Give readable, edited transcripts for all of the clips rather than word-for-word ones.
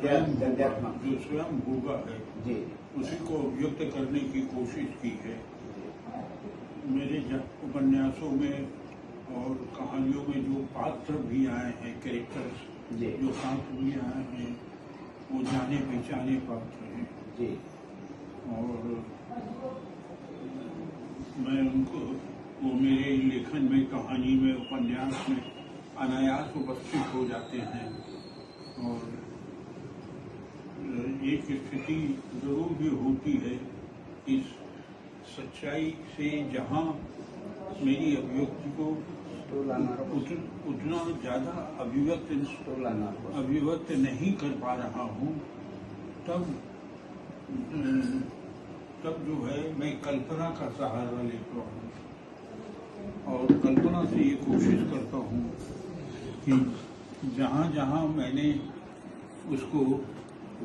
गद्यात्मक जो स्वयं भोगा है जी उसी को व्यक्त करने की कोशिश की है। मेरे उपन्यासों में और कहानियों में जो पात्र भी आए हैं, कैरेक्टर्स जी जो पात्र भी आए हैं, वो जाने पहचाने पात्र हैं जी और मैं उनको वो मेरे लेखन में, कहानी में, उपन्यास में अनायास उपस्थित हो जाते हैं। और एक स्थिति जरूर भी होती है, इस सच्चाई से जहाँ मेरी अभिव्यक्ति को उतना ज़्यादा अभिव्यक्त नहीं कर पा रहा हूँ, तब जो है मैं कल्पना का सहारा लेता हूँ और कल्पना से ये कोशिश करता हूँ कि जहाँ जहाँ मैंने उसको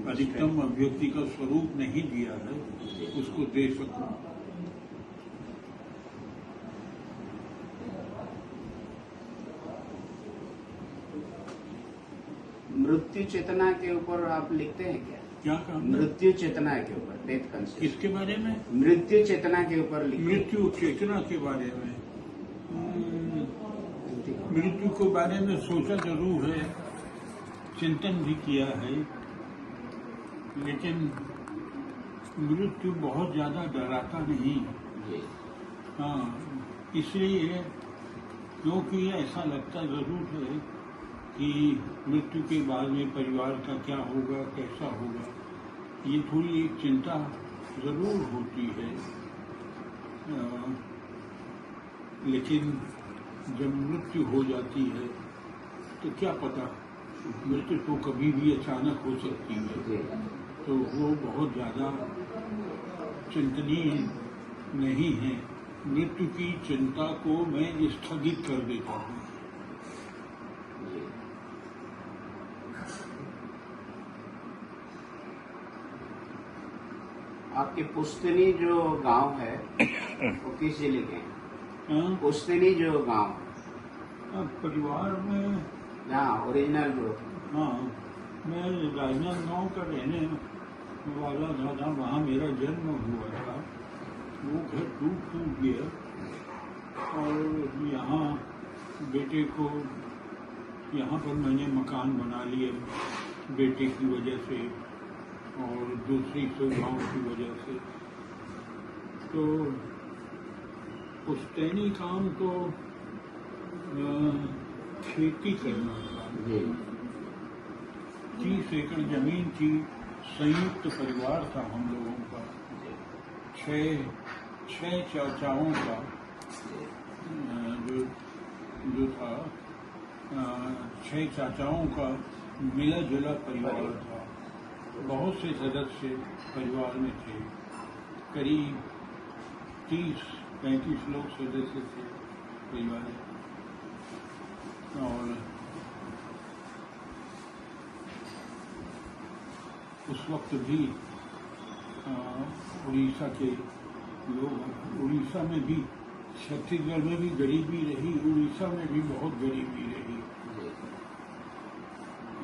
अधिकतम अभिव्यक्ति का स्वरूप नहीं दिया है, उसको दे सकूं। मृत्यु चेतना के ऊपर आप लिखते हैं क्या? क्या काम? मृत्यु चेतना के ऊपर, डेथ कंसेप्ट। किसके बारे में? मृत्यु चेतना के ऊपर लिखते हैं। मृत्यु चेतना के बारे में मृत्यु के बारे में सोचा जरूर है, चिंतन भी किया है, लेकिन मृत्यु बहुत ज्यादा डराता नहीं। हाँ, इसलिए क्योंकि ऐसा लगता जरूर है कि मृत्यु के बाद में परिवार का क्या होगा, कैसा होगा, ये थोड़ी एक चिंता जरूर होती है। लेकिन जब मृत्यु हो जाती है तो क्या पता, मृत्यु तो कभी भी अचानक हो सकती है, तो वो बहुत ज़्यादा चिंतनीय नहीं है। मृत्यु की चिंता को मैं स्थगित कर देता हूँ। आपके पुश्तैनी जो गांव है वो किस जिले के हैं? पुश्तैनी जो गांव है, परिवार में जहाँ ओरिजिनल जो, हाँ, मैं राजनांदगांव का रहने वाला था, वहाँ मेरा जन्म हुआ था। वो घर टूट गया और यहाँ बेटे को, यहाँ पर मैंने मकान बना लिया बेटे की वजह से और दूसरी सुविधाओं की वजह से। तो पुश्तैनी काम तो खेती करना था। 30 एकड़ जमीन की, संयुक्त परिवार था हम लोगों का, छह चाचाओं का जो था, 6 चाचाओं का मिला जुला परिवार था। बहुत से सदस्य परिवार में थे, करीब 30-35 लोग सदस्य थे परिवार में। और उस वक्त भी उड़ीसा के लोग, उड़ीसा में भी, छत्तीसगढ़ में भी गरीबी रही, उड़ीसा में भी बहुत गरीबी रही।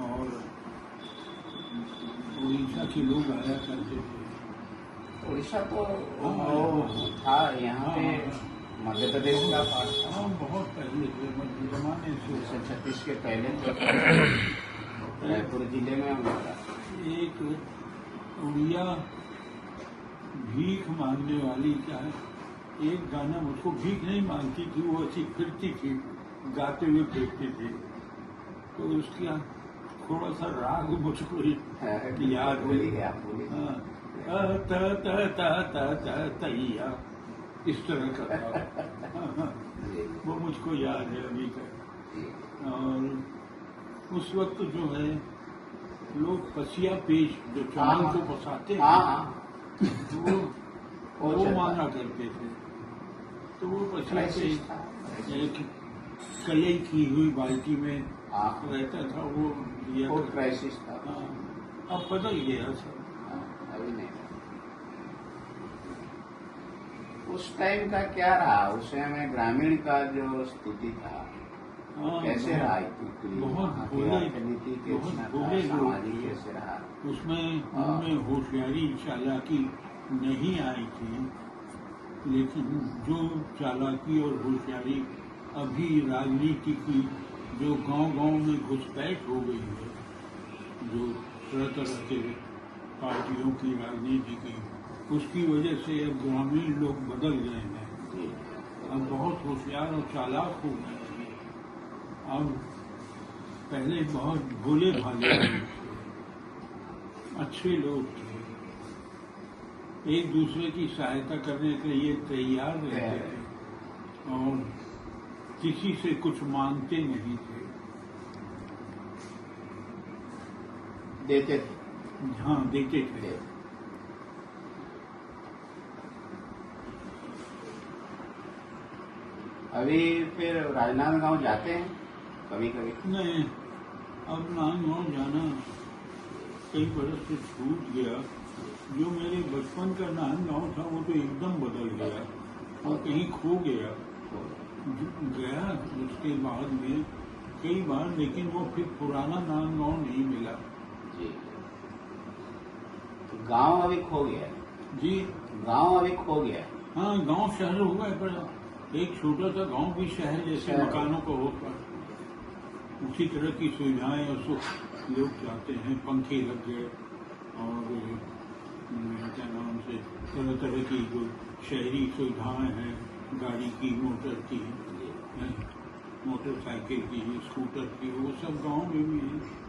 और उड़ीसा के लोग आया करते थे। उड़ीसा तो था यहाँ पे, मध्य प्रदेश का पार्ट था। हाँ, बहुत पहले से, जमाने से 1936 के पहले रायपुर जिले में हुआ था। एक उड़िया भीख मांगने वाली क्या है, एक गाना, उसको भीख नहीं मांगती थी, वो ऐसी फिरती थी, गाते हुए फिरती थी। तो उसका थोड़ा सा राग मुझको याद है। तैया, इस तरह का था। वो मुझको याद है अभी तक। और उस वक्त जो है लोग पसिया पेश, जो चावल को पसाते हैं, वो मांगा करते थे। तो वो पसिया पेश एक कलई की हुई बाल्टी में रहता था, वो लिया क्राइसिस था। अब बदल गया सब। अभी नहीं। उस टाइम का क्या रहा, उस समय ग्रामीण का जो स्थिति था, हाँ, कैसे बहुत- रहा इतनी बहुत वहाँ की भोले- राजनीति बहुत कैसा था, भोले लोग सामाजिक थे। कैसे रहा? उसमें हाँ। उनमें होशियारी चालाकी नहीं आई थी, लेकिन जो चालाकी और होशियारी अभी राजनीति की जो गांव-गांव में घुसपैठ हो गई है, जो तरह तरह के पार्टियों की राजनीति की, उसकी वजह से अब ग्रामीण लोग बदल गए हैं। जी अब बहुत होशियार और चालाक हो गए हैं। अब पहले बहुत भोले भाले लोग थे, अच्छे लोग थे, एक दूसरे की सहायता करने के लिए तैयार रहते थे और किसी से कुछ मांगते नहीं थे। देते थे। हाँ, देते थे। अभी फिर राजनांदगांव जाते हैं कभी कभी? नहीं, अब नांदगांव जाना कई बरस से छूट गया। जो मेरे बचपन का नांदगांव था वो तो एकदम बदल गया, वो कहीं खो गया। गया उसके बाद में कई बार, लेकिन वो फिर पुराना नांदगांव नहीं मिला। जी, तो गांव अभी खो गया है। जी गांव अभी खो गया है। हाँ, गांव शहर हुआ है, पर एक छोटा सा गांव भी शहर जैसे शहर। मकानों को होकर उसी तरह की सुविधाएं और सुख लोग चाहते हैं। पंखे लग गए और क्या नाम से तरह तरह की जो शहरी सुविधाएं हैं, गाड़ी की, मोटर की, मोटरसाइकिल की, स्कूटर की, वो सब गांव में भी है।